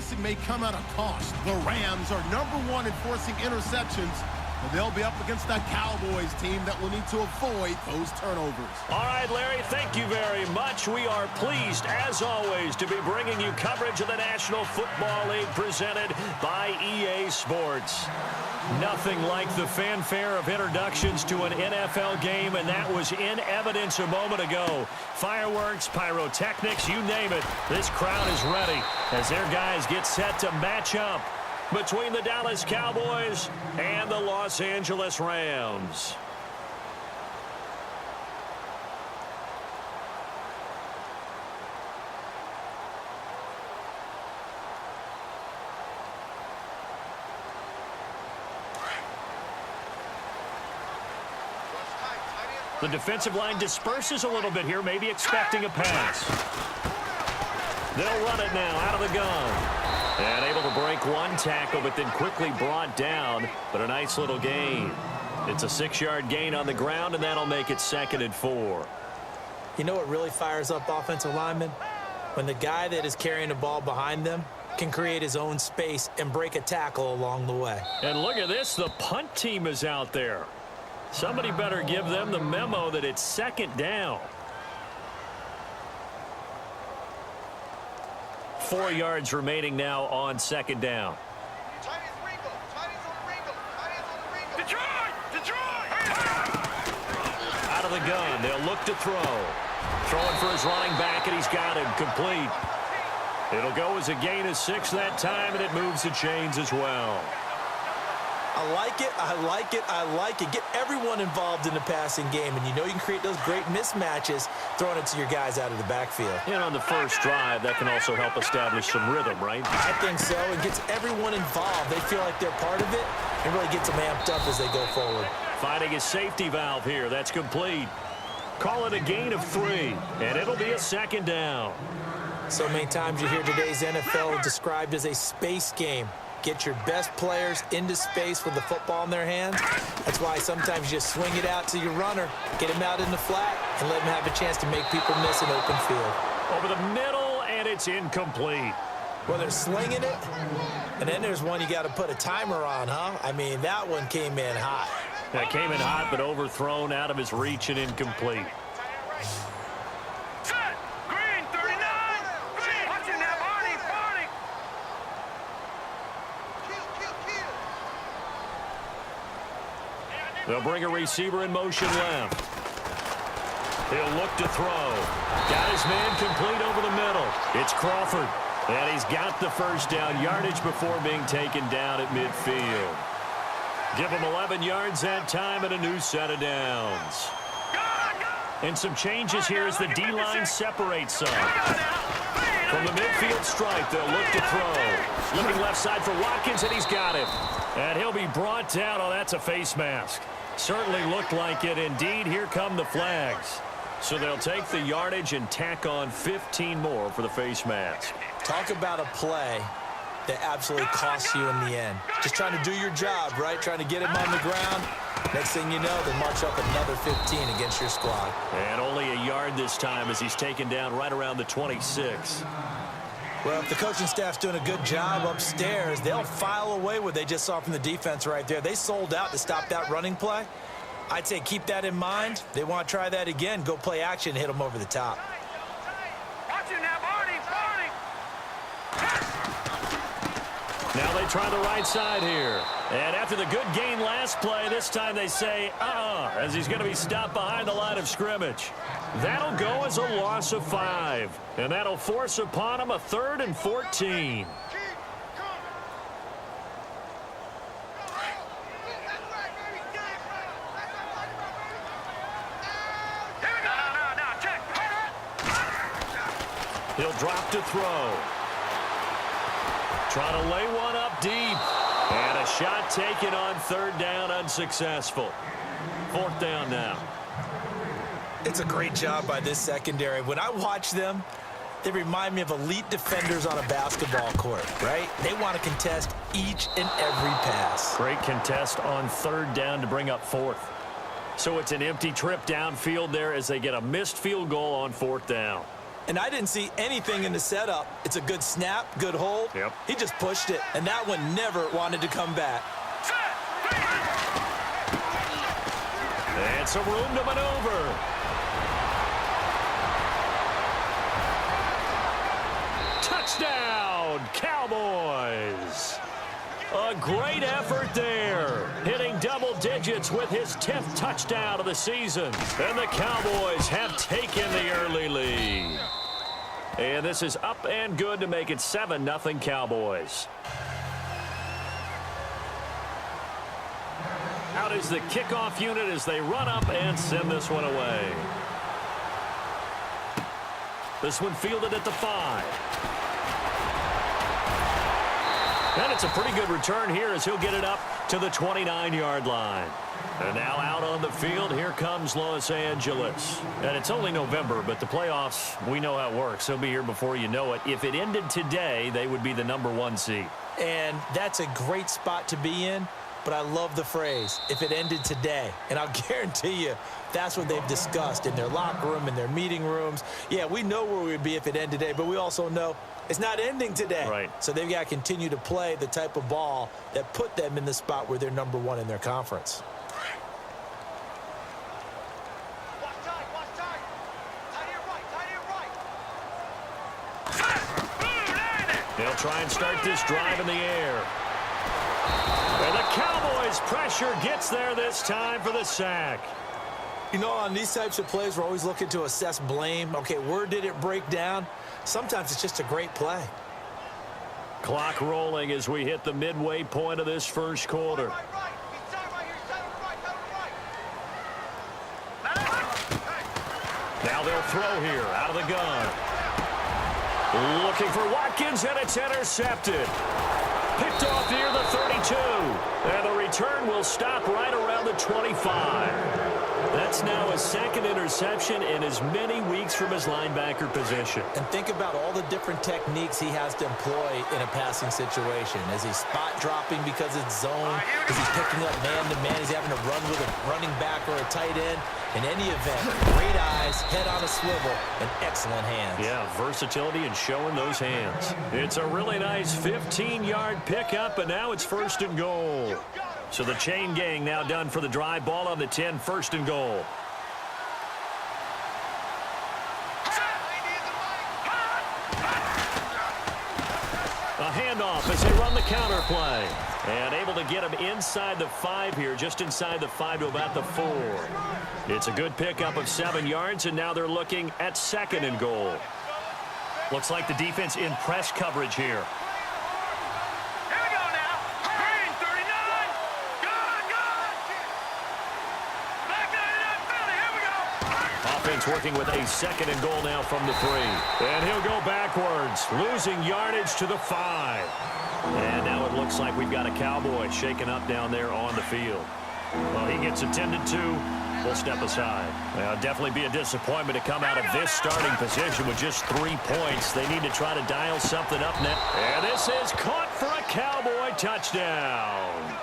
passing may come at a cost. The Rams are #1 in forcing interceptions, and they'll be up against that Cowboys team that will need to avoid those turnovers. All right, Larry, thank you very much. We are pleased, as always, to be bringing you coverage of the National Football League presented by EA Sports. Nothing like the fanfare of introductions to an NFL game, and that was in evidence a moment ago. Fireworks, pyrotechnics, you name it. This crowd is ready as their guys get set to match up between the Dallas Cowboys and the Los Angeles Rams. The defensive line disperses a little bit here, maybe expecting a pass. They'll run it now out of the gun. And able to break one tackle, but then quickly brought down. But a nice little gain. It's a 6-yard gain on the ground, and that'll make it 2nd and 4. You know what really fires up offensive linemen? When the guy that is carrying the ball behind them can create his own space and break a tackle along the way. And look at this. The punt team is out there. Somebody better give them the memo that it's 2nd down. 4 yards remaining now on 2nd down. Out of the gun, they'll look to throw. Throwing for his running back, and he's got him complete. It'll go as a gain of 6 that time, and it moves the chains as well. I like it, I like it, I like it. Get everyone involved in the passing game, and you know you can create those great mismatches throwing it to your guys out of the backfield. And on the first drive, that can also help establish some rhythm, right? I think so. It gets everyone involved. They feel like they're part of it, and really gets them amped up as they go forward. Finding a safety valve here. That's complete. Call it a gain of 3, and it'll be a 2nd down. So many times you hear today's NFL described as a space game. Get your best players into space with the football in their hands. That's why sometimes you just swing it out to your runner, get him out in the flat, and let him have a chance to make people miss an open field. Over the middle, and it's incomplete. Well, they're slinging it, and then there's one you got to put a timer on, huh? I mean, that one came in hot. That came in hot, but overthrown, out of his reach, and incomplete. They'll bring a receiver in motion left. He'll look to throw. Got his man complete over the middle. It's Crawford. And he's got the first down yardage before being taken down at midfield. Give him 11 yards that time and a new set of downs. And some changes here as the D-line separates some. From the midfield stripe, they'll look to throw. Looking left side for Watkins, and he's got him. And he'll be brought down. Oh, that's a face mask. Certainly looked like it. Indeed, here come the flags. So they'll take the yardage and tack on 15 more for the face mask. Talk about a play that absolutely costs you in the end. Just trying to do your job, right? Trying to get him on the ground. Next thing you know, they march up another 15 against your squad. And only a yard this time as he's taken down right around the 26. Well, if the coaching staff's doing a good job upstairs, they'll file away what they just saw from the defense right there. They sold out to stop that running play. I'd say keep that in mind. They want to try that again. Go play action, hit them over the top. Now they try the right side here. And after the good gain last play, this time they say, as he's going to be stopped behind the line of scrimmage. That'll go as a loss of 5. And that'll force upon him a 3rd and 14. He'll drop to throw. Trying to lay one up deep. And a shot taken on 3rd down, unsuccessful. 4th down now. It's a great job by this secondary. When I watch them, they remind me of elite defenders on a basketball court, right? They want to contest each and every pass. Great contest on 3rd down to bring up 4th. So it's an empty trip downfield there as they get a missed field goal on 4th down. And I didn't see anything in the setup. It's a good snap, good hold. Yep. He just pushed it, and that one never wanted to come back. And some room to maneuver. Touchdown, Cowboys. A great effort there, hitting double digits with his 10th touchdown of the season. And the Cowboys have taken the early lead. And this is up and good to make it 7-0 Cowboys. Out is the kickoff unit as they run up and send this one away. This one fielded at the 5. And it's a pretty good return here as he'll get it up to the 29-yard line. And now out on the field, here comes Los Angeles. And it's only November, but the playoffs, we know how it works. They'll be here before you know it. If it ended today, they would be the #1 seed. And that's a great spot to be in, but I love the phrase, if it ended today. And I'll guarantee you, that's what they've discussed in their locker room, in their meeting rooms. Yeah, we know where we would be if it ended today, but we also know it's not ending today. Right. So they've got to continue to play the type of ball that put them in the spot where they're #1 in their conference. They'll try and start this drive in the air. And the Cowboys' pressure gets there this time for the sack. You know, on these types of plays, we're always looking to assess blame. Okay, where did it break down? Sometimes it's just a great play. Clock rolling as we hit the midway point of this first quarter. Now they'll throw here out of the gun. Looking for Watkins, and it's intercepted. Picked off near the 32. And the return will stop right around the 25. That's now a second interception in as many weeks from his linebacker position. And think about all the different techniques he has to employ in a passing situation. Is he spot dropping because it's zone? Is he picking up man-to-man? Is he having to run with a running back or a tight end? In any event, great eyes, head on a swivel, and excellent hands. Yeah, versatility and showing those hands. It's a really nice 15-yard pickup, and now it's 1st and goal. So the chain gang now done for the drive. Ball on the 10, 1st and goal. A handoff as they run the counter play. And able to get him inside the 5 here, just inside the 5 to about the 4. It's a good pickup of 7 yards, and now they're looking at 2nd and goal. Looks like the defense in press coverage here. Offense working with a 2nd and goal now from the 3. And he'll go backwards, losing yardage to the 5. And now it looks like we've got a Cowboy shaken up down there on the field. Well, he gets attended to. We'll step aside. Well, definitely be a disappointment to come out of this starting position with just 3 points. They need to try to dial something up now. And this is caught for a Cowboy touchdown.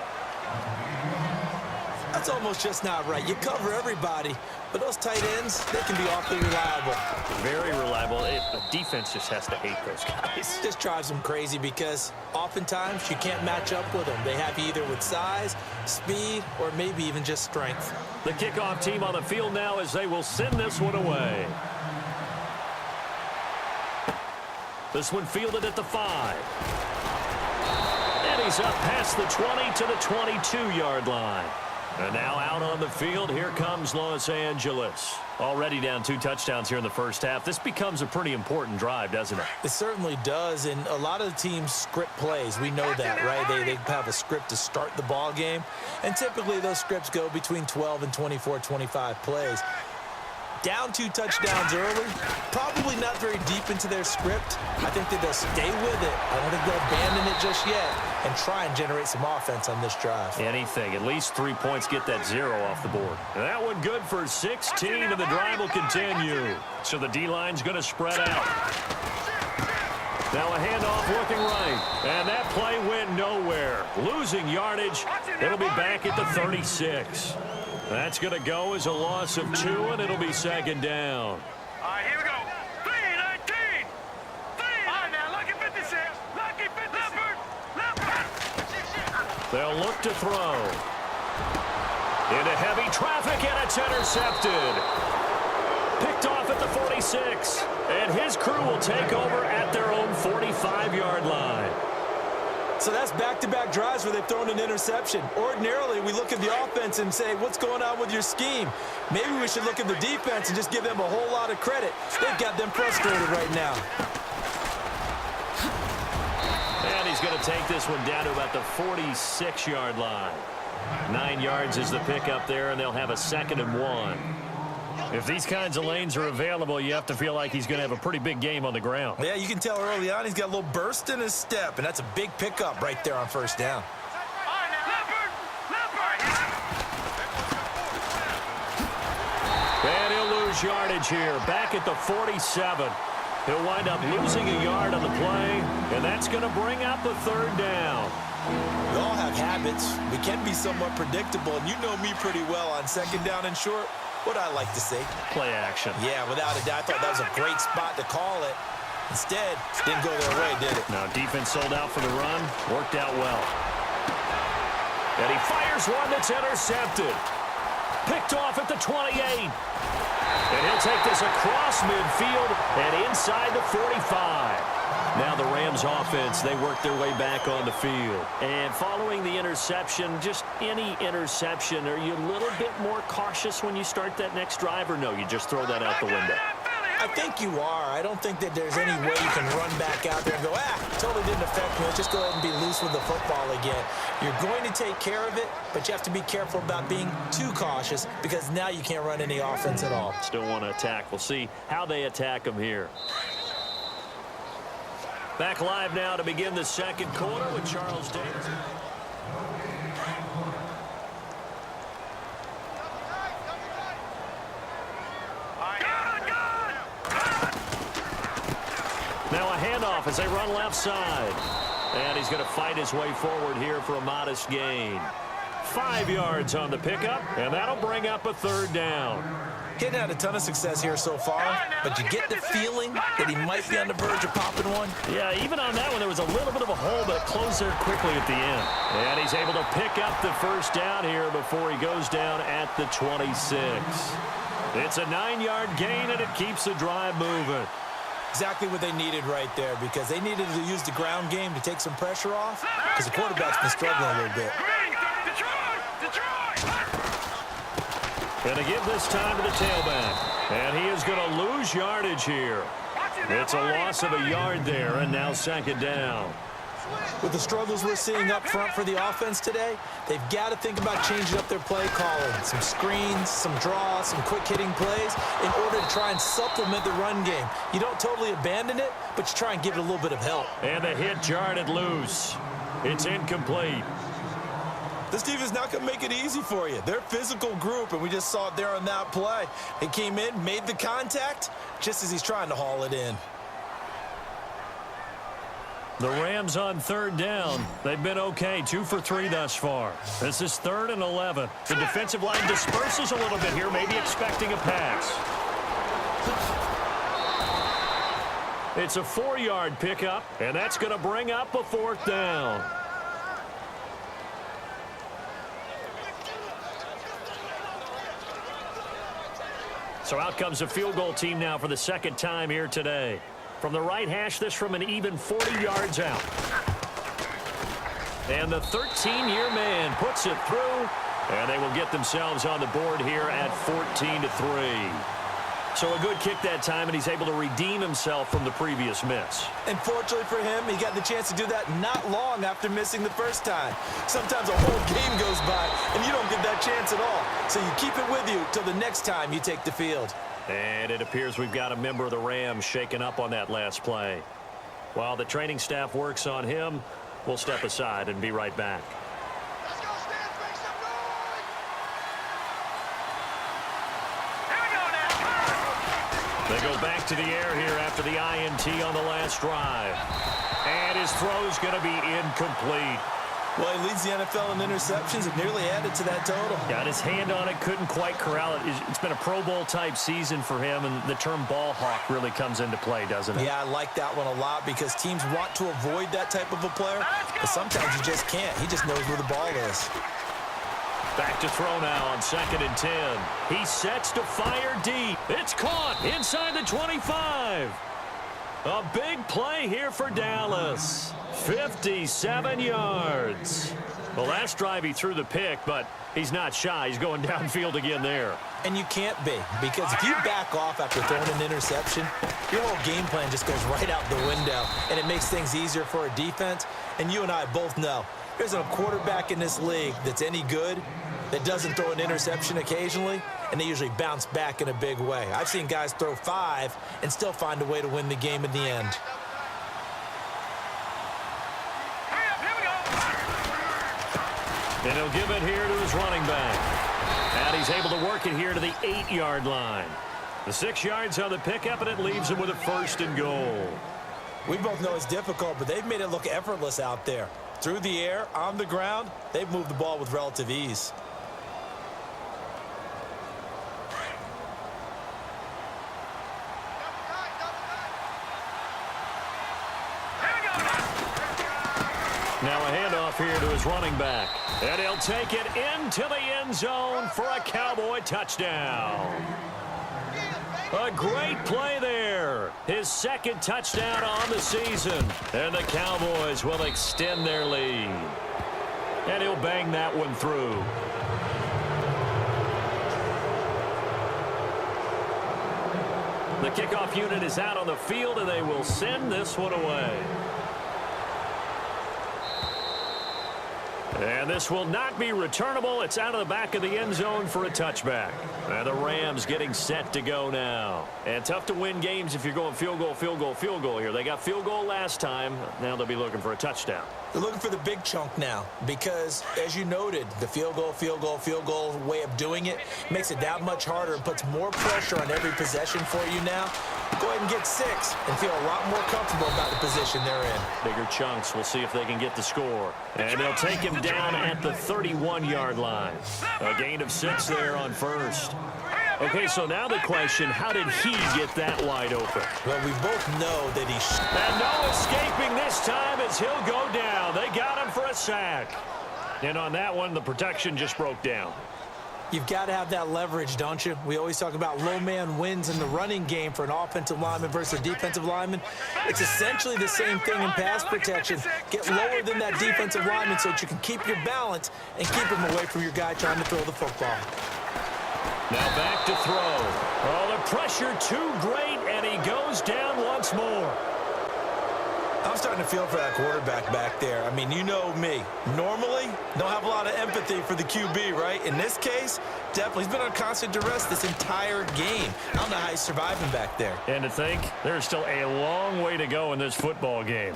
That's almost just not right. You cover everybody, but those tight ends, they can be awfully reliable. Very reliable. The defense just has to hate those guys. It just drives them crazy because oftentimes you can't match up with them. They have you either with size, speed, or maybe even just strength. The kickoff team on the field now as they will send this one away. This one fielded at the 5. And he's up past the 20 to the 22-yard line. And now out on the field, here comes Los Angeles. Already down 2 touchdowns here in the first half. This becomes a pretty important drive, doesn't it? It certainly does, and a lot of the teams script plays. We know that, right? They have a script to start the ball game, and typically those scripts go between 12 and 24, 25 plays. Down 2 touchdowns early, probably not very deep into their script. I think that they'll stay with it. I don't think they'll abandon it just yet and try and generate some offense on this drive. Anything. At least 3 points get that 0 off the board. And that one good for 16, and the drive will continue. So the D-line's going to spread out. Now a handoff looking right. And that play went nowhere. Losing yardage. It'll be back at the 36. That's going to go as a loss of 2, and it'll be 2nd down. All right, here we go. 3, They'll look to throw. Into heavy traffic, and it's intercepted. Picked off at the 46. And his crew will take over at their own 45-yard line. So that's back-to-back drives where they've thrown an interception. Ordinarily, we look at the offense and say, what's going on with your scheme? Maybe we should look at the defense and just give them a whole lot of credit. They've got them frustrated right now. And he's going to take this one down to about the 46-yard line. 9 yards is the pickup there, and they'll have a 2nd and 1. If these kinds of lanes are available, you have to feel like he's going to have a pretty big game on the ground. Yeah, you can tell early on he's got a little burst in his step, and that's a big pickup right there on first down. And he'll lose yardage here, back at the 47. He'll wind up losing a yard on the play, and that's going to bring up a 3rd down. We all have habits. We can be somewhat predictable, and you know me pretty well on 2nd down and short. What I like to say. Play action. Yeah, without a doubt, I thought that was a great spot to call it. Instead, didn't go their way, did it? Now, defense sold out for the run. Worked out well. And he fires one that's intercepted. Picked off at the 28. And he'll take this across midfield and inside the 45. Now the Rams offense, they work their way back on the field. And following the interception, just any interception, are you a little bit more cautious when you start that next drive, or no, you just throw that out the window? I think you are. I don't think that there's any way you can run back out there and go, totally didn't affect me. Let's just go ahead and be loose with the football again. You're going to take care of it, but you have to be careful about being too cautious because now you can't run any offense at all. Still want to attack. We'll see how they attack them here. Back live now to begin the 2nd quarter with Charles Davis. Now a handoff as they run left side. And he's going to fight his way forward here for a modest gain. 5 yards on the pickup, and that'll bring up a 3rd down. Getting had a ton of success here so far, but you get the feeling that he might be on the verge of popping one. Yeah, even on that one, there was a little bit of a hole, but it closed there quickly at the end. And he's able to pick up the 1st down here before he goes down at the 26. It's a 9-yard gain, and it keeps the drive moving. Exactly what they needed right there, because they needed to use the ground game to take some pressure off, because the quarterback's been struggling a little bit. Going to give this time to the tailback. And he is going to lose yardage here. It's a loss of a yard there, and now 2nd down. With the struggles we're seeing up front for the offense today, they've got to think about changing up their play calling. Some screens, some draws, some quick-hitting plays in order to try and supplement the run game. You don't totally abandon it, but you try and give it a little bit of help. And the hit jarred loose. It's incomplete. This team is not going to make it easy for you. They're a physical group, and we just saw it there on that play. He came in, made the contact, just as he's trying to haul it in. The Rams on 3rd down. They've been okay, 2 for 3 thus far. This is 3rd and 11. The defensive line disperses a little bit here, maybe expecting a pass. It's a 4-yard pickup, and that's going to bring up a 4th down. So out comes a field goal team now for the 2nd time here today. From the right hash, this from an even 40 yards out. And the 13-year man puts it through, and they will get themselves on the board here at 14-3. So a good kick that time, and he's able to redeem himself from the previous miss. And fortunately for him, he got the chance to do that not long after missing the first time. Sometimes a whole game goes by, and you don't get that chance at all. So you keep it with you till the next time you take the field. And it appears we've got a member of the Rams shaken up on that last play. While the training staff works on him, we'll step aside and be right back. They go back to the air here after the INT on the last drive. And his throw's going to be incomplete. Well, he leads the NFL in interceptions and nearly added to that total. Got his hand on it, couldn't quite corral it. It's been a Pro Bowl-type season for him, and the term ball hawk really comes into play, doesn't it? Yeah, I like that one a lot because teams want to avoid that type of a player, but sometimes you just can't. He just knows where the ball is. Back to throw now on 2nd and 10. He sets to fire deep. It's caught inside the 25. A big play here for Dallas. 57 yards. Well, last drive he threw the pick, but he's not shy. He's going downfield again there. And you can't be, because if you back off after throwing an interception, your whole game plan just goes right out the window, and it makes things easier for a defense. And you and I both know there's a quarterback in this league that's any good that doesn't throw an interception occasionally, and they usually bounce back in a big way. I've seen guys throw 5 and still find a way to win the game in the end. And he'll give it here to his running back. And he's able to work it here to the 8-yard line. The 6 yards on the pickup, and it leaves him with a 1st and goal. We both know it's difficult, but they've made it look effortless out there. Through the air, on the ground, they've moved the ball with relative ease. Now a handoff here to his running back. And he'll take it into the end zone for a Cowboy touchdown. A great play there. His 2nd touchdown on the season. And the Cowboys will extend their lead. And he'll bang that one through. The kickoff unit is out on the field, and they will send this one away. And this will not be returnable. It's out of the back of the end zone for a touchback. And the Rams getting set to go now. And tough to win games if you're going field goal, field goal, field goal here. They got field goal last time. Now they'll be looking for a touchdown. They're looking for the big chunk now because, as you noted, the field goal way of doing it makes it that much harder and puts more pressure on every possession for you now. Go ahead and get 6 and feel a lot more comfortable about the position they're in. Bigger chunks. We'll see if they can get the score. And they'll take him down at the 31-yard line. A gain of 6 there on 1st. Okay, so now the question, how did he get that wide open? Well, we both know that he... And no escaping this time as he'll go down. They got him for a sack. And on that one, the protection just broke down. You've got to have that leverage, don't you? We always talk about low man wins in the running game for an offensive lineman versus a defensive lineman. It's essentially the same thing in pass protection. Get lower than that defensive lineman so that you can keep your balance and keep him away from your guy trying to throw the football. Now back to throw. Oh, the pressure too great, and he goes down once more. I'm starting to feel for that quarterback back there. I mean, you know me. Normally, don't have a lot of empathy for the QB, right? In this case, definitely. He's been on constant duress this entire game. I don't know how he's surviving back there. And to think, there's still a long way to go in this football game.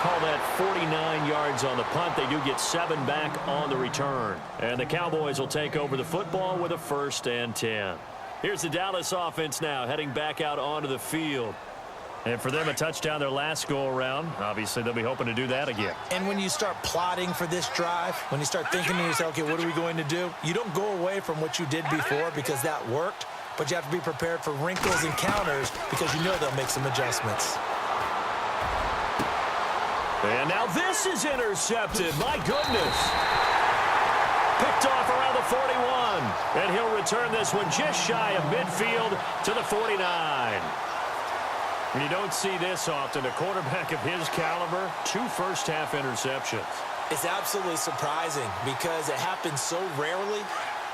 Call that 49 yards on the punt. They do get 7 back on the return. And the Cowboys will take over the football with a 1st and 10. Here's the Dallas offense now heading back out onto the field. And for them, a touchdown their last go-around. Obviously, they'll be hoping to do that again. And when you start plotting for this drive, when you start thinking to yourself, okay, what are we going to do? You don't go away from what you did before because that worked, but you have to be prepared for wrinkles and counters because you know they'll make some adjustments. And now this is intercepted. My goodness. Picked off around the 41. And he'll return this one just shy of midfield to the 49. And you don't see this often. A quarterback of his caliber, 2 first-half interceptions. It's absolutely surprising because it happens so rarely.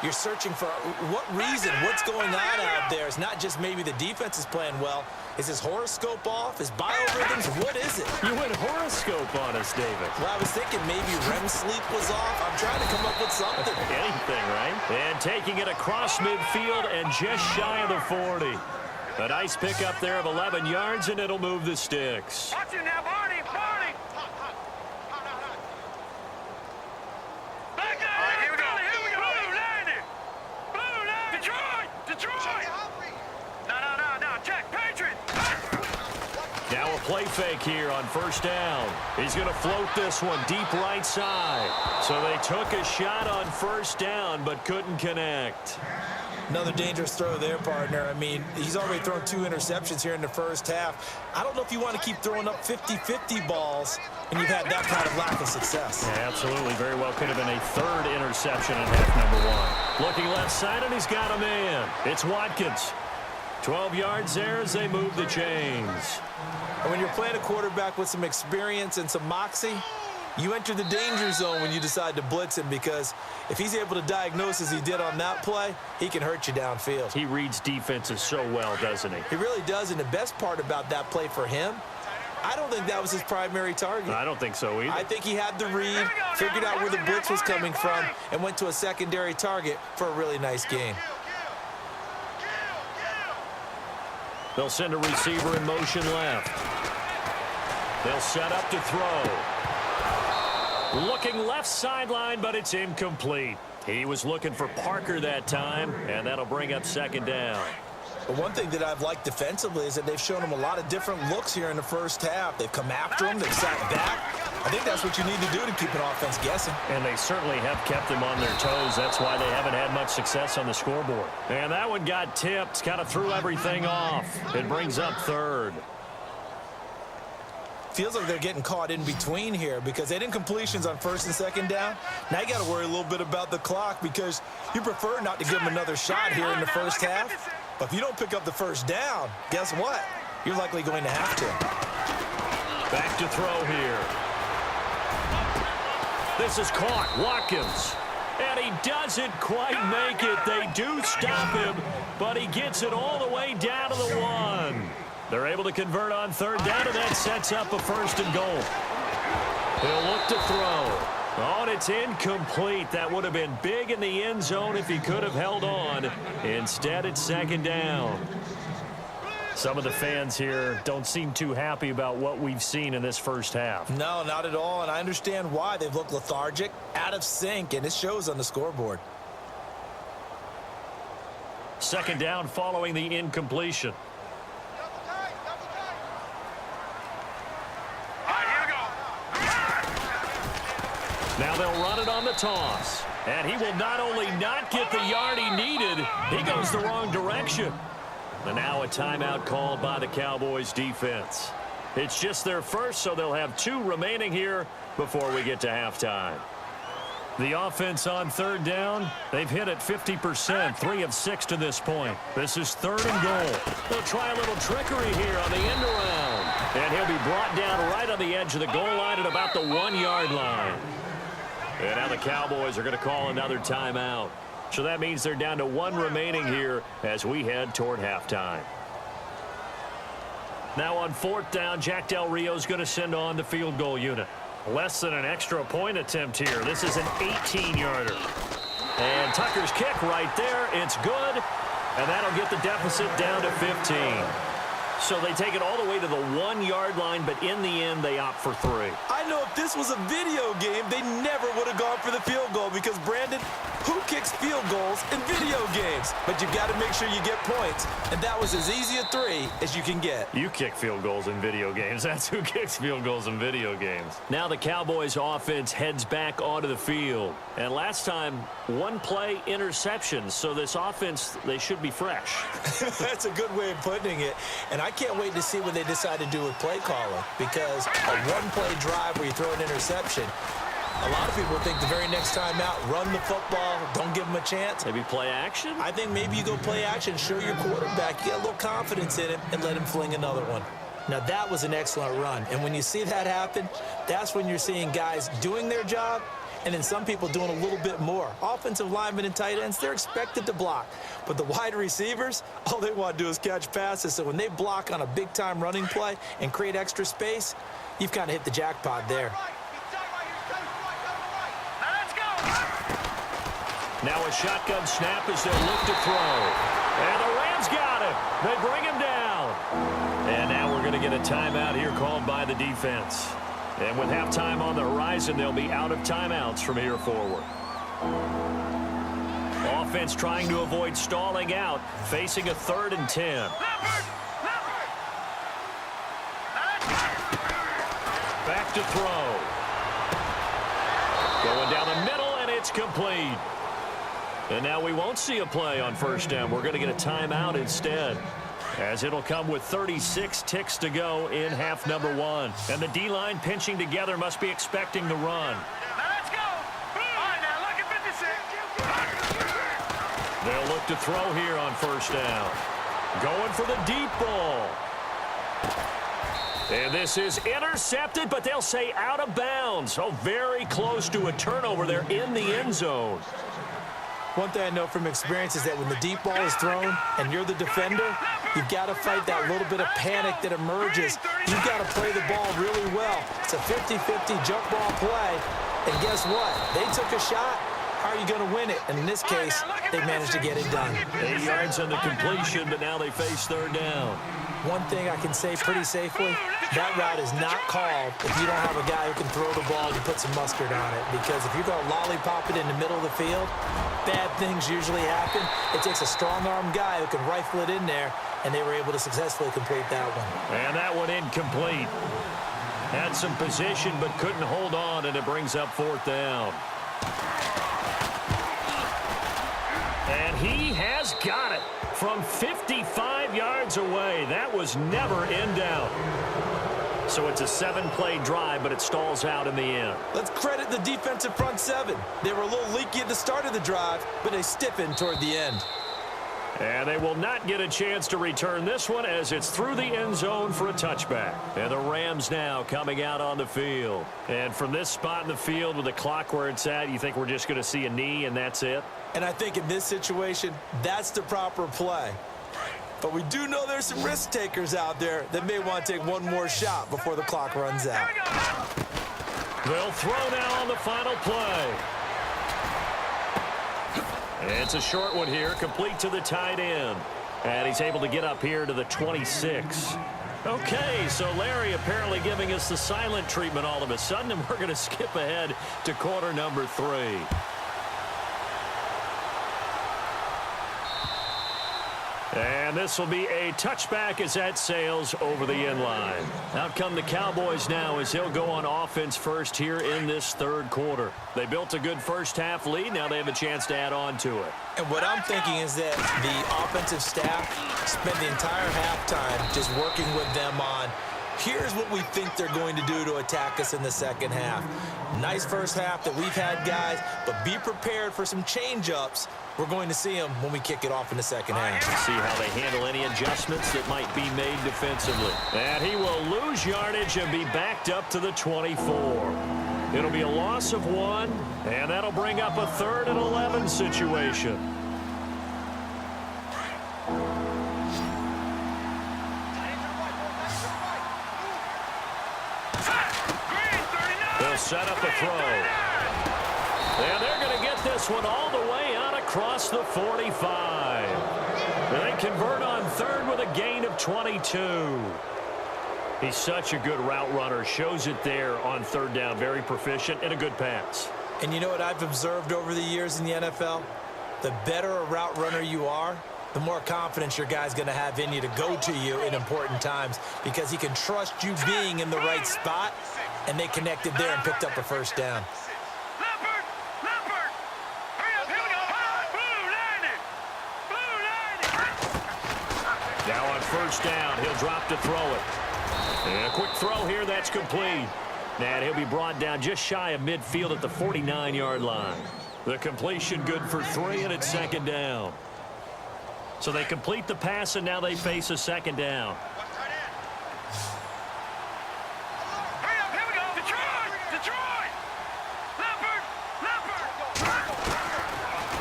You're searching for what reason, what's going on out there. It's not just maybe the defense is playing well. Is his horoscope off? His biorhythms? What is it? You went horoscope on us, David. Well, I was thinking maybe REM sleep was off. I'm trying to come up with something. Anything, right? And taking it across midfield and just shy of the 40. A nice pickup there of 11 yards, and it'll move the sticks. Watch it now, Barney! Barney! Back there! All right, here we go. Here we go. Blue line! Blue line! Detroit! Detroit! No, Jack, Patriot! Now a play fake here on first down. He's going to float this one deep right side. So they took a shot on first down but couldn't connect. Another dangerous throw there, partner. I mean, he's already thrown 2 interceptions here in the first half. I don't know if you want to keep throwing up 50-50 balls and you've had that kind of lack of success. Yeah, absolutely. Very well could have been a 3rd interception in half number 1. Looking left side, and he's got a man. It's Watkins. 12 yards there as they move the chains. And when you're playing a quarterback with some experience and some moxie, you enter the danger zone when you decide to blitz him, because if he's able to diagnose as he did on that play, he can hurt you downfield. He reads defenses so well, doesn't he? He really does, and the best part about that play for him, I don't think that was his primary target. I don't think so either. I think he had the read, figured out where the blitz was coming from, and went to a secondary target for a really nice gain. They'll send a receiver in motion left. They'll set up to throw. Looking left sideline, but it's incomplete. He was looking for Parker that time, and that'll bring up second down. But one thing that I've liked defensively is that they've shown him a lot of different looks here in the first half. They've come after him. They've sat back. I think that's what you need to do to keep an offense guessing. And they certainly have kept them on their toes. That's why they haven't had much success on the scoreboard. And that one got tipped. Kind of threw everything off. It brings up 3rd. Feels like they're getting caught in between here because they didn't completions on 1st and 2nd down. Now you got to worry a little bit about the clock because you prefer not to give them another shot here in the first half. But if you don't pick up the first down, guess what? You're likely going to have to. Back to throw here. This is caught. Watkins. And he doesn't quite make it. They do stop him, but he gets it all the way down to the 1. They're able to convert on 3rd down, and that sets up a 1st and goal. He'll look to throw. Oh, and it's incomplete. That would have been big in the end zone if he could have held on. Instead, it's 2nd down. Some of the fans here don't seem too happy about what we've seen in this first half. No, not at all, and I understand why. They've looked lethargic, out of sync, and it shows on the scoreboard. 2nd down following the incompletion. Now they'll run it on the toss. And he will not only not get the yard he needed, he goes the wrong direction. And now a timeout called by the Cowboys defense. It's just their first, so they'll have 2 remaining here before we get to halftime. The offense on 3rd down, they've hit it 50%, 3 of 6 to this point. This is 3rd and goal. They'll try a little trickery here on the end around. And he'll be brought down right on the edge of the goal line at about the 1-yard line. And now the Cowboys are going to call another timeout. So that means they're down to 1 remaining here as we head toward halftime. Now on 4th down, Jack Del Rio's going to send on the field goal unit. Less than an extra point attempt here. This is an 18-yarder. And Tucker's kick right there. It's good. And that'll get the deficit down to 15. So they take it all the way to the 1-yard line, but in the end, they opt for 3. I know if this was a video game, they never would have gone for the field goal because, Brandon, who kicks field goals in video games? But you've got to make sure you get points, and that was as easy a 3 as you can get. You kick field goals in video games. That's who kicks field goals in video games. Now the Cowboys offense heads back onto the field. And last time, 1 play interceptions. So this offense, they should be fresh. That's a good way of putting it. And I can't wait to see what they decide to do with play calling, because a 1-play drive where you throw an interception, a lot of people think the very next time out, run the football, don't give them a chance. Maybe play action? I think maybe you go play action, show your quarterback, you get a little confidence in him, and let him fling another one. Now, that was an excellent run. And when you see that happen, that's when you're seeing guys doing their job, and then some people doing a little bit more. Offensive linemen and tight ends, they're expected to block. But the wide receivers, all they want to do is catch passes. So when they block on a big-time running play and create extra space, you've kind of hit the jackpot there. Now a shotgun snap as they'll look to throw. And the Rams got him. They bring him down. And now we're going to get a timeout here called by the defense. And with halftime on the horizon, they'll be out of timeouts from here forward. Offense trying to avoid stalling out, facing a 3rd and 10. Back to throw. Going down the middle, and it's complete. And now we won't see a play on first down. We're going to get a timeout instead, as it'll come with 36 ticks to go in half number 1. And the D-line pinching together must be expecting the run. Now let's go. All right, now look at 56. They'll look to throw here on first down. Going for the deep ball. And this is intercepted, but they'll say out of bounds. Oh, very close to a turnover there in the end zone. One thing I know from experience is that when the deep ball is thrown and you're the defender, you've got to fight that little bit of panic that emerges. You've got to play the ball really well. It's a 50-50 jump ball play. And guess what? They took a shot. How are you going to win it? And in this case, they managed to get it done. 8 yards on the completion, but now they face third down. One thing I can say pretty safely, that route is not called if you don't have a guy who can throw the ball and put some mustard on it. Because if you're going to lollipop it in the middle of the field, bad things usually happen. It takes a strong-arm guy who can rifle it in there, and they were able to successfully complete that one. And that one incomplete. Had some position, but couldn't hold on, and it brings up fourth down. And he has got it from 55 yards away. That was never in doubt. So it's a 7-play drive, but it stalls out in the end. Let's credit the defensive front seven. They were a little leaky at the start of the drive, but they stiffened toward the end. And they will not get a chance to return this one as it's through the end zone for a touchback. And the Rams now coming out on the field. And from this spot in the field with the clock where it's at, you think we're just going to see a knee and that's it? And I think in this situation, that's the proper play. But we do know there's some risk takers out there that may want to take one more shot before the clock runs out. They'll throw now on the final play. It's a short one here, complete to the tight end. And he's able to get up here to the 26. Okay, so Larry apparently giving us the silent treatment all of a sudden, and we're going to skip ahead to quarter number 3. And this will be a touchback as that sails over the end line. Out come the Cowboys now as he'll go on offense first here in this third quarter. They built a good first half lead. Now they have a chance to add on to it. And what I'm thinking is that the offensive staff spent the entire halftime just working with them on, here's what we think they're going to do to attack us in the second half. Nice first half that we've had, guys, but be prepared for some change-ups. We're going to see them when we kick it off in the second half. See how they handle any adjustments that might be made defensively. And he will lose yardage and be backed up to the 24. It'll be a loss of 1, and that'll bring up a 3rd and 11 situation. They'll set up a throw. And they're going to get this one all the way out across the 45. They convert on 3rd with a gain of 22. He's such a good route runner. Shows it there on 3rd down. Very proficient and a good pass. And you know what I've observed over the years in the NFL? The better a route runner you are, the more confidence your guy's going to have in you to go to you in important times because he can trust you being in the right spot, and they connected there and picked up a first down. Now on first down, he'll drop to throw it. And a quick throw here, that's complete. And he'll be brought down just shy of midfield at the 49-yard line. The completion good for 3, and it's 2nd down. So they complete the pass, and now they face a 2nd down.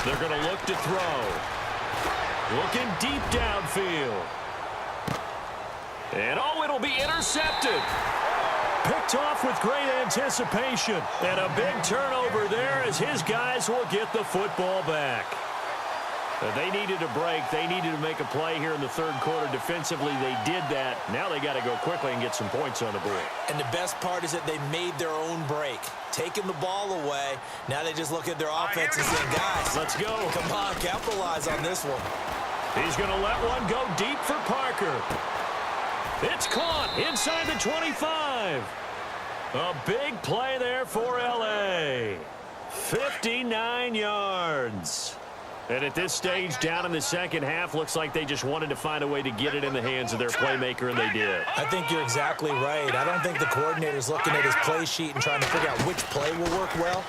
They're going to look to throw. Looking deep downfield. And oh, it'll be intercepted. Picked off with great anticipation. And a big turnover there as his guys will get the football back. They needed a break. They needed to make a play here in the 3rd quarter. Defensively, they did that. Now they got to go quickly and get some points on the board. And the best part is that they made their own break. Taking the ball away. Now they just look at their offense and say, guys, let's go. Come on, capitalize on this one. He's going to let one go deep for Parker. It's caught inside the 25. A big play there for L.A. 59 yards. And at this stage, down in the second half, looks like they just wanted to find a way to get it in the hands of their playmaker, and they did. I think you're exactly right. I don't think the coordinator's looking at his play sheet and trying to figure out which play will work well.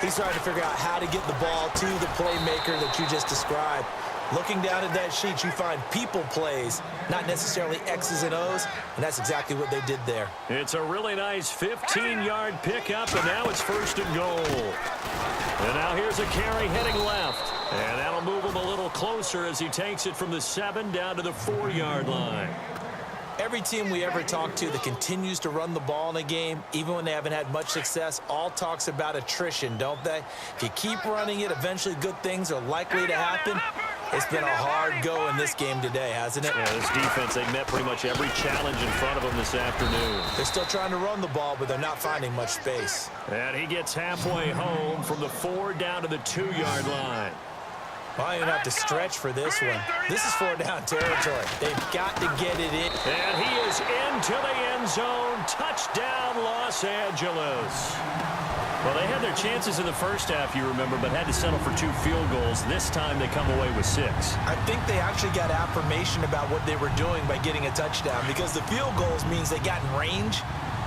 He's trying to figure out how to get the ball to the playmaker that you just described. Looking down at that sheet, you find people plays, not necessarily X's and O's, and that's exactly what they did there. It's a really nice 15-yard pickup, and now it's 1st and goal. And now here's a carry heading left, and that'll move him a little closer as he takes it from the 7 down to the 4-yard line. Every team we ever talk to that continues to run the ball in a game, even when they haven't had much success, all talks about attrition, don't they? If you keep running it, eventually good things are likely to happen. It's been a hard go in this game today, hasn't it? Yeah, this defense, they met pretty much every challenge in front of them this afternoon. They're still trying to run the ball, but they're not finding much space. And he gets halfway home from the 4 down to the 2-yard line. Well, I don't have to stretch for this one. This is 4-down territory. They've got to get it in. And he is into the end zone. Touchdown, Los Angeles. Well, they had their chances in the first half, you remember, but had to settle for 2 field goals. This time they come away with 6. I think they actually got affirmation about what they were doing by getting a touchdown, because the field goals means they got in range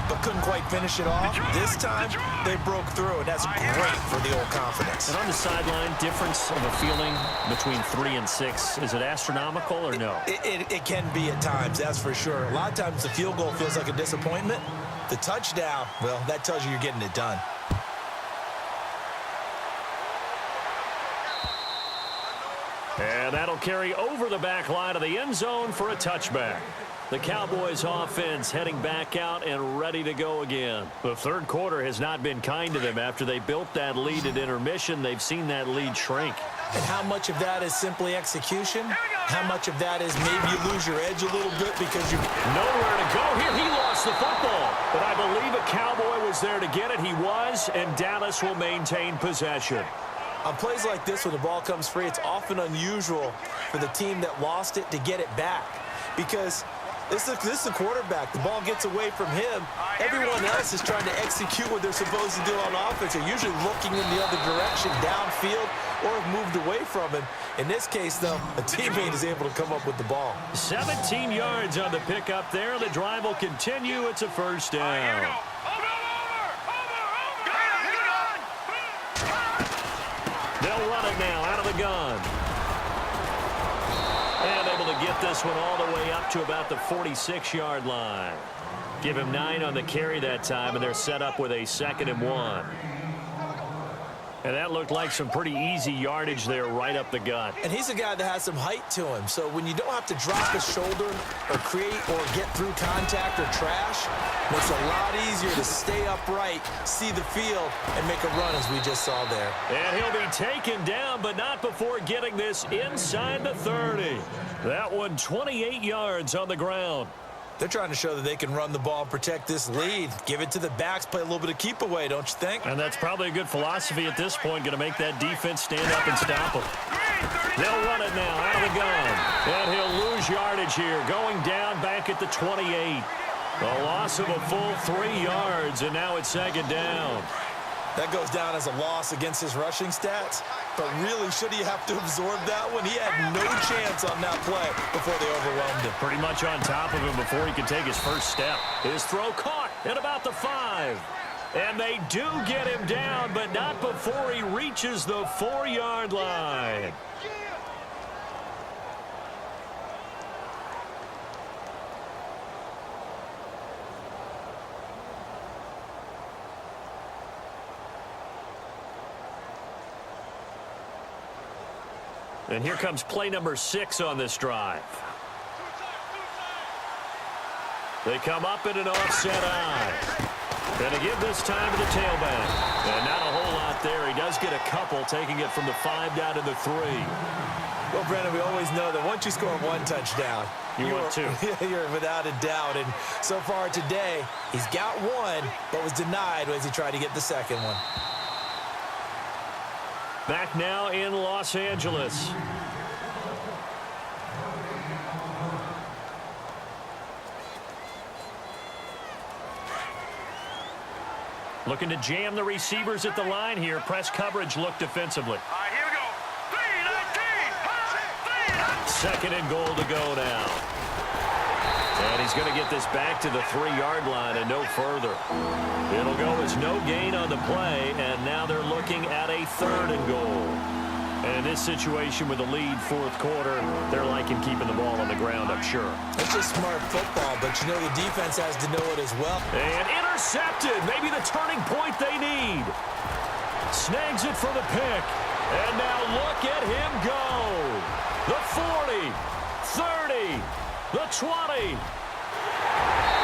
but couldn't quite finish it off. This time, they broke through, and that's great for the old confidence. And on the sideline, difference of a feeling between 3 and 6, is it astronomical or no? It can be at times, that's for sure. A lot of times the field goal feels like a disappointment. The touchdown, well, that tells you you're getting it done. And that'll carry over the back line of the end zone for a touchback. The Cowboys offense heading back out and ready to go again. The third quarter has not been kind to them. After they built that lead at intermission, they've seen that lead shrink. And how much of that is simply execution? How much of that is maybe you lose your edge a little bit because you... Nowhere to go here. He lost the football. But I believe a Cowboy was there to get it. He was, and Dallas will maintain possession. On plays like this, when the ball comes free, it's often unusual for the team that lost it to get it back. Because this is the quarterback. The ball gets away from him. Everyone else is trying to execute what they're supposed to do on offense. They're usually looking in the other direction, downfield, or have moved away from him. In this case, though, a teammate is able to come up with the ball. 17 yards on the pickup there. The drive will continue. It's a 1st down. They'll run it now out of the gun. And able to get this one all the way up to about the 46-yard line. Give him 9 on the carry that time, and they're set up with a 2nd and 1. And that looked like some pretty easy yardage there right up the gut. And he's a guy that has some height to him. So when you don't have to drop his shoulder or create or get through contact or trash, it's a lot easier to stay upright, see the field, and make a run as we just saw there. And he'll be taken down, but not before getting this inside the 30. That one 28 yards on the ground. They're trying to show that they can run the ball and protect this lead. Give it to the backs, play a little bit of keep away, don't you think? And that's probably a good philosophy at this point, going to make that defense stand up and stop them. They'll run it now out of the gun. And he'll lose yardage here, going down back at the 28. A loss of a full 3 yards, and now it's 2nd down. That goes down as a loss against his rushing stats. But really, should he have to absorb that one? He had no chance on that play before they overwhelmed him. Pretty much on top of him before he could take his first step. His throw caught at about the 5. And they do get him down, but not before he reaches the 4-yard line. And here comes play number 6 on this drive. They come up in an offset eye. And to give this time to the tailback. And not a whole lot there. He does get a couple, taking it from the 5 down to the 3. Well, Brandon, we always know that once you score 1 touchdown, you want 2. You're without a doubt. And so far today, he's got 1, but was denied as he tried to get the 2nd one. Back now in Los Angeles. Looking to jam the receivers at the line here. Press coverage look defensively. All right, here we go. 3-19. Second and goal to go now. And he's going to get this back to the 3-yard line and no further. It'll go as no gain on the play, and now they're looking at a 3rd and goal. And in this situation with the lead, 4th quarter, they're liking keeping the ball on the ground, I'm sure. It's just smart football, but you know the defense has to know it as well. And intercepted, maybe the turning point they need. Snags it for the pick. And now look at him go. The 40, 30, the 20.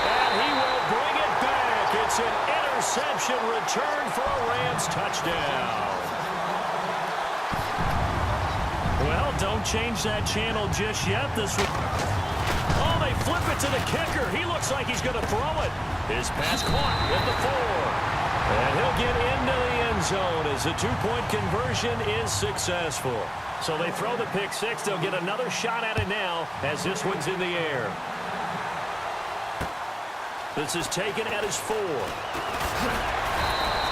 And he will bring it back. It's an interception return for a Rams touchdown. Well, don't change that channel just yet. Oh, they flip it to the kicker. He looks like he's going to throw it. His pass caught at the 4. And he'll get into the end zone as the 2-point conversion is successful. So they throw the pick 6. They'll get another shot at it now as this one's in the air. This is taken at his 4.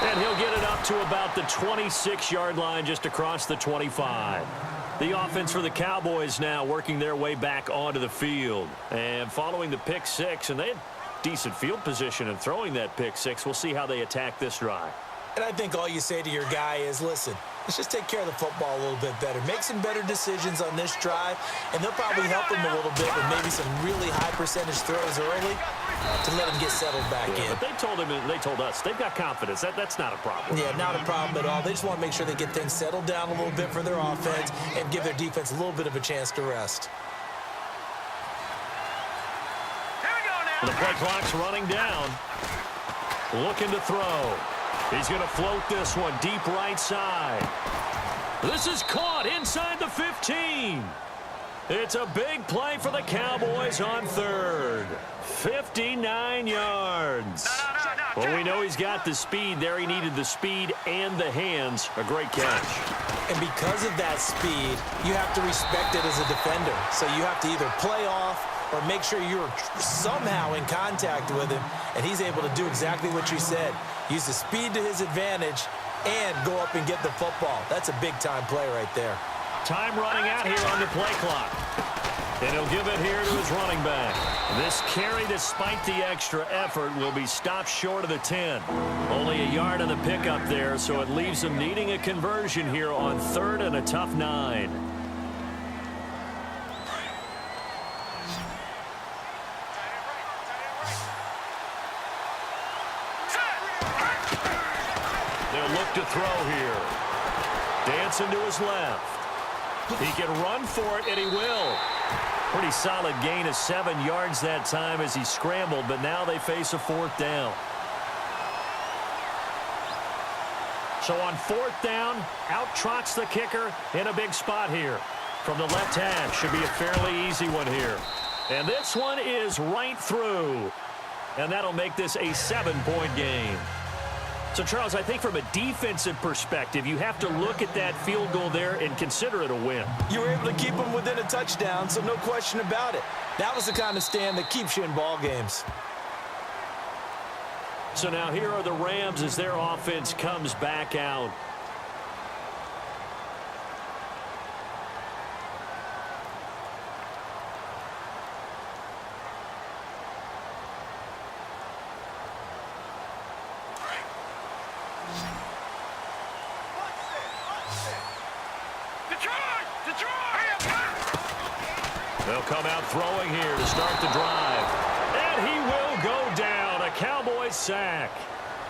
And he'll get it up to about the 26-yard line just across the 25. The offense for the Cowboys now working their way back onto the field. And following the pick 6, and they had decent field position in throwing that pick 6. We'll see how they attack this drive. And I think all you say to your guy is, listen, let's just take care of the football a little bit better. Make some better decisions on this drive, and they'll probably help him a little bit with maybe some really high percentage throws early to let him get settled back in. But they told him, and they told us, they've got confidence. That's not a problem. Yeah, not a problem at all. They just want to make sure they get things settled down a little bit for their offense and give their defense a little bit of a chance to rest. Here we go now. The play clock's running down. Looking to throw. He's going to float this one deep right side. This is caught inside the 15. It's a big play for the Cowboys on 3rd. 59 yards. Well, we know he's got the speed there. He needed the speed and the hands. A great catch. And because of that speed, you have to respect it as a defender. So you have to either play off or make sure you're somehow in contact with him, and he's able to do exactly what you said. Use the speed to his advantage and go up and get the football. That's a big-time play right there. Time running out here on the play clock. And he'll give it here to his running back. This carry, despite the extra effort, will be stopped short of the 10. Only a yard on the pickup there, so it leaves him needing a conversion here on 3rd and a tough 9. They'll look to throw here. Dancing to his left. He can run for it, and he will. Pretty solid gain of 7 yards that time as he scrambled, but now they face a 4th down. So on 4th down, out trots the kicker in a big spot here. From the left hash, should be a fairly easy one here. And this one is right through. And that'll make this a 7-point game. So, Charles, I think from a defensive perspective, you have to look at that field goal there and consider it a win. You were able to keep them within a touchdown, so no question about it. That was the kind of stand that keeps you in ball games. So now here are the Rams as their offense comes back out. They'll come out throwing here to start the drive. And he will go down. A Cowboys sack.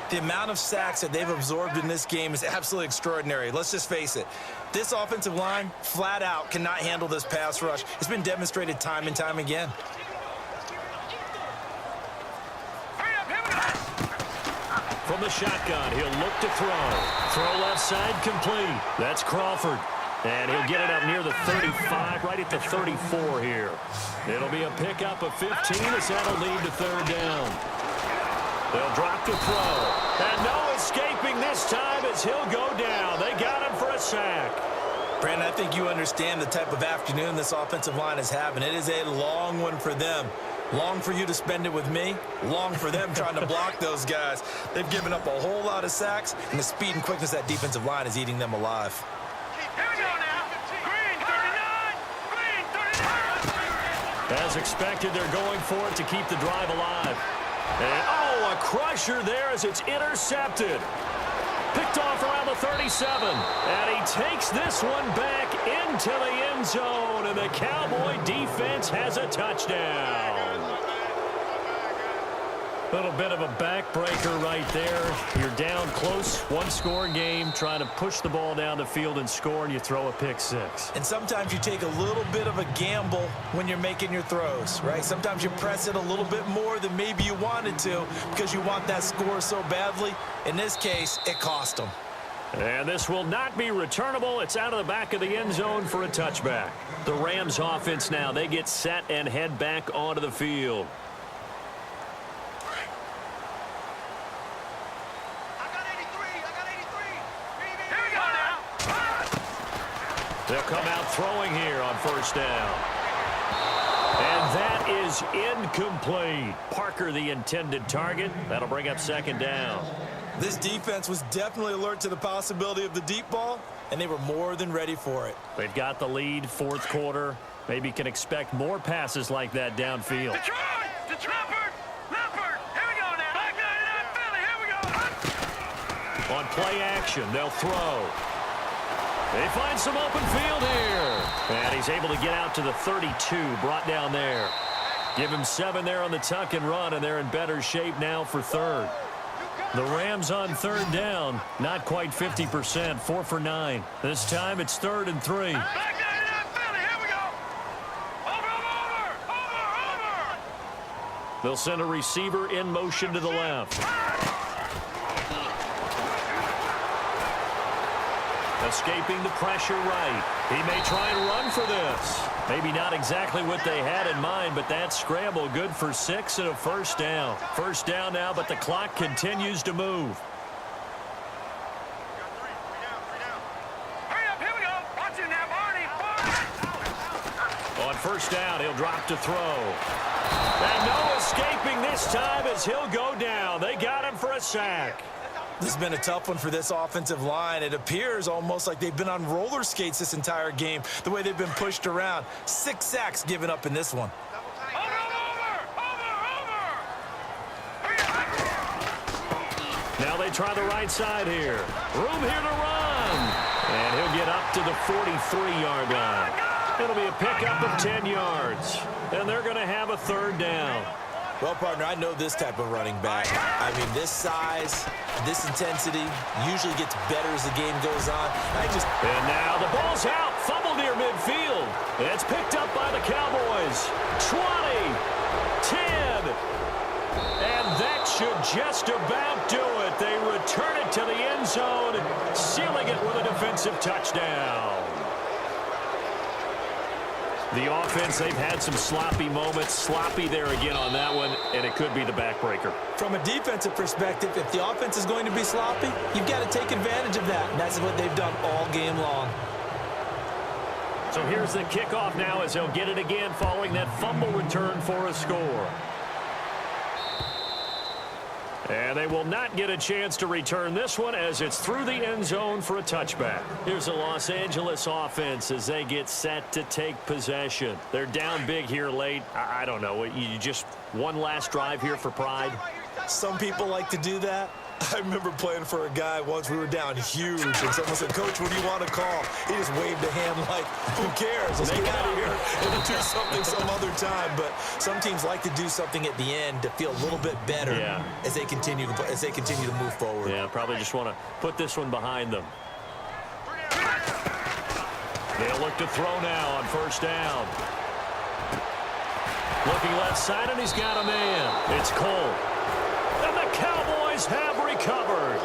The amount of sacks that they've absorbed in this game is absolutely extraordinary. Let's just face it. This offensive line, flat out, cannot handle this pass rush. It's been demonstrated time and time again. From the shotgun, he'll look to throw. Throw left side complete. That's Crawford. And he'll get it up near the 35, right at the 34 here. It'll be a pickup of 15 as that'll lead to 3rd down. They'll drop the throw. And no escaping this time as he'll go down. They got him for a sack. Brandon, I think you understand the type of afternoon this offensive line is having. It is a long one for them. Long for you to spend it with me. Long for them trying to block those guys. They've given up a whole lot of sacks, and the speed and quickness of that defensive line is eating them alive. Here we go now. Green 39. Green 39. As expected, they're going for it to keep the drive alive. And, oh, a crusher there as it's intercepted. Picked off around the 37. And he takes this one back into the end zone. And the Cowboy defense has a touchdown. Little bit of a backbreaker right there. You're down close, one-score game, trying to push the ball down the field and score, and you throw a pick six. And sometimes you take a little bit of a gamble when you're making your throws, right? Sometimes you press it a little bit more than maybe you wanted to because you want that score so badly. In this case, it cost them. And this will not be returnable. It's out of the back of the end zone for a touchback. The Rams offense now, they get set and head back onto the field. They'll come out throwing here on first down. And that is incomplete. Parker, the intended target. That'll bring up second down. This defense was definitely alert to the possibility of the deep ball, and they were more than ready for it. They've got the lead, fourth quarter. Maybe can expect more passes like that downfield. Detroit! Leopard! Leopard! Here we go now! Back 99 Philly! Here we go! On play action, they'll throw. They find some open field here. And he's able to get out to the 32, brought down there. Give him 7 there on the tuck and run, and they're in better shape now for third. The Rams on third down, not quite 50%, 4 for 9. This time it's 3rd and 3. Back 99 Philly! Here we go! Over! They'll send a receiver in motion to the left. Escaping the pressure right. He may try and run for this. Maybe not exactly what they had in mind, but that scramble good for 6 and a first down. First down now, but the clock continues to move. Hurry up! Here we go! Watch it now, Barney! On first down, he'll drop to throw. And no escaping this time as he'll go down. They got him for a sack. This has been a tough one for this offensive line. It appears almost like they've been on roller skates this entire game, the way they've been pushed around. 6 sacks given up in this one. Now they try the right side here. Room here to run. And he'll get up to the 43-yard line. It'll be a pickup of 10 yards. And they're going to have a third down. Well, partner, I know this type of running back. I mean, this size, this intensity usually gets better as the game goes on. And now the ball's out. Fumble near midfield. It's picked up by the Cowboys. 20, 10. And that should just about do it. They return it to the end zone, sealing it with a defensive touchdown. The offense, they've had some sloppy moments. Sloppy there again on that one, and it could be the backbreaker. From a defensive perspective, if the offense is going to be sloppy, you've got to take advantage of that. And that's what they've done all game long. So here's the kickoff now as they'll get it again following that fumble return for a score. And they will not get a chance to return this one as it's through the end zone for a touchback. Here's the Los Angeles offense as they get set to take possession. They're down big here late. I don't know. You just one last drive here for pride. Some people like to do that. I remember playing for a guy once. We were down huge, and someone said, "Coach, what do you want to call?" He just waved a hand like, "Who cares? Let's get out of here and do something some other time." But some teams like to do something at the end to feel a little bit better as they continue to move forward. Yeah, probably just want to put this one behind them. They'll look to throw now on first down. Looking left side, and he's got a man. It's Cole. And the Cowboys have recovered.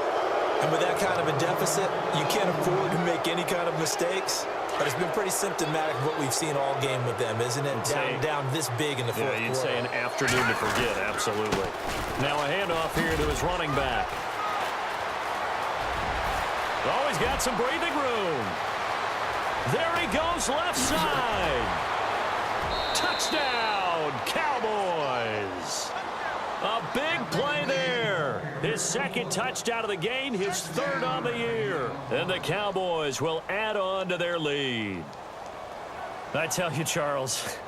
And with that kind of a deficit, you can't afford to make any kind of mistakes. But it's been pretty symptomatic of what we've seen all game with them, isn't it? Down this big in the fourth quarter. Yeah, you'd say an afternoon to forget, absolutely. Now a handoff here to his running back. Oh, he's got some breathing room. There he goes left side. Touchdown, Cowboys. A big play there. His second touchdown of the game, his third on the year. And the Cowboys will add on to their lead. I tell you, Charles,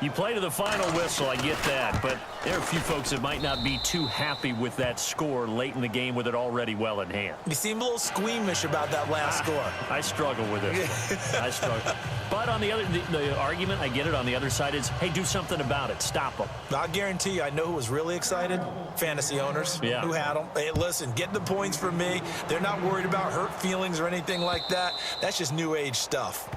you play to the final whistle, I get that, but there are a few folks that might not be too happy with that score late in the game with it already well in hand. You seem a little squeamish about that last score. I struggle with it. I struggle. But on the other, the argument, I get it, on the other side is, hey, do something about it. Stop them. I guarantee you, I know who was really excited. Fantasy owners who had them. Hey, listen, get the points for me. They're not worried about hurt feelings or anything like that. That's just new age stuff.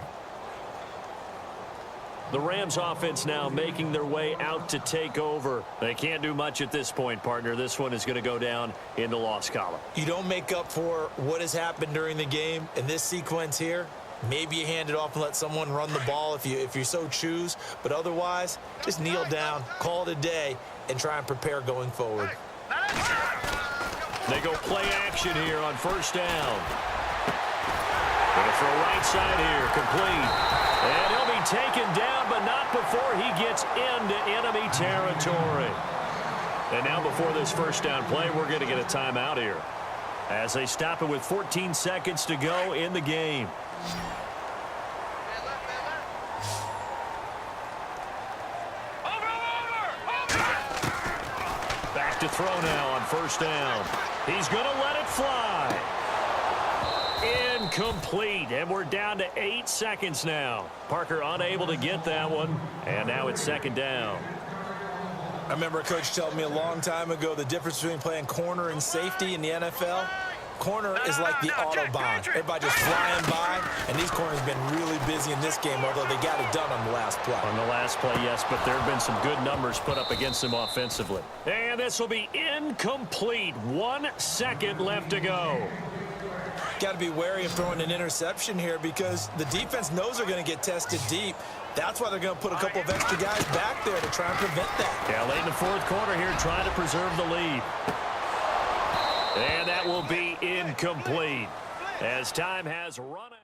The Rams offense now making their way out to take over. They can't do much at this point, partner. This one is going to go down in the loss column. You don't make up for what has happened during the game in this sequence here. Maybe you hand it off and let someone run the ball if you so choose. But otherwise, just kneel down, call it a day, and try and prepare going forward. They go play action here on first down. Going to throw right side here, complete. And he'll be taken down, but not before he gets into enemy territory. And now before this first down play, we're going to get a timeout here as they stop it with 14 seconds to go in the game. Back to throw now on first down. He's going to let it fly. Incomplete, and we're down to 8 seconds now. Parker unable to get that one, and now it's second down. I remember a coach telling me a long time ago the difference between playing corner and safety in the NFL. Corner is like the Autobahn. Everybody just flying by, and these corners have been really busy in this game, although they got it done on the last play. On the last play, yes, but there have been some good numbers put up against them offensively. And this will be incomplete. 1 second left to go. Got to be wary of throwing an interception here because the defense knows they're going to get tested deep. That's why they're going to put a couple of extra guys back there to try and prevent that. Yeah, late in the fourth quarter here, trying to preserve the lead. And that will be incomplete as time has run out.